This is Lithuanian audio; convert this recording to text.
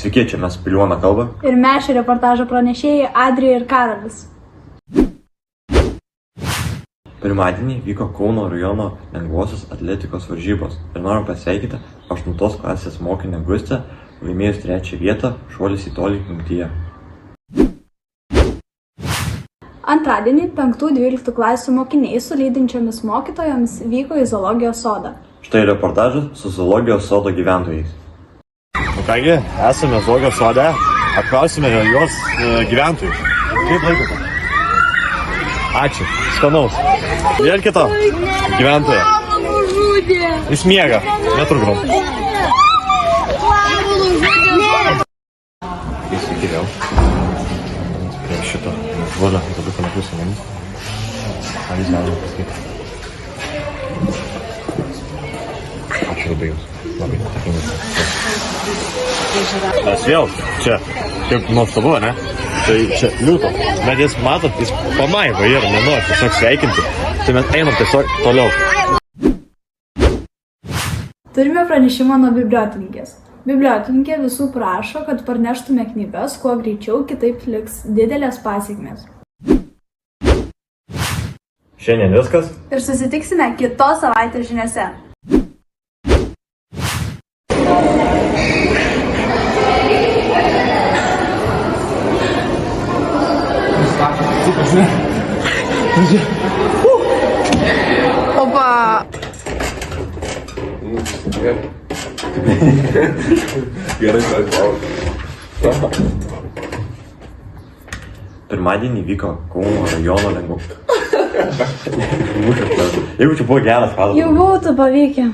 Sveiki, čia mes Piliuona kalba. Ir mes šį reportažą pranešėjai Adrija ir Karolis. Pirmadienį vyko Kauno rajono lengvosios atletikos varžybos ir norim pasveikinti 8 klasės mokinę Gustę, laimėjus 3 vietą šuolis į tolį jungtyje. Antradienį 5-12 klasių mokiniai su lydinčiomis mokytojomis vyko į zoologijos sodą. Štai reportažas su zoologijos sodo gyventojais. Kągi, esame zoologijos sode, apklausime jos gyventojus. Kaip laikote? Ačiū, skanaus. Vėl kito gyventojo. Jis miega, netrukdom. Jis iki vėl. Prie šito žolio, tada panašus į mums. Ar jis galima pasakyti? Ačiū labai jums. Labai dėkingas. Mes vėl čia, kaip nuostabu, ne? Čia liūto, bet jis matot, jis pamaigo ir nenori tiesiog sveikinti. Tai mes einam tiesiog toliau. Turime pranešimą nuo bibliotekininkės. Bibliotekininkė visų prašo, kad parneštume knygas kuo greičiau, kitaip liks didelės pasekmės. Šiandien viskas. Ir susitiksime kitos savaitės žiniose. Opa! Gerai, pirmadienį vyko Kauno rajono lengvos. Jeigu čia buvo geras kalbas. Jau būtų pavykę.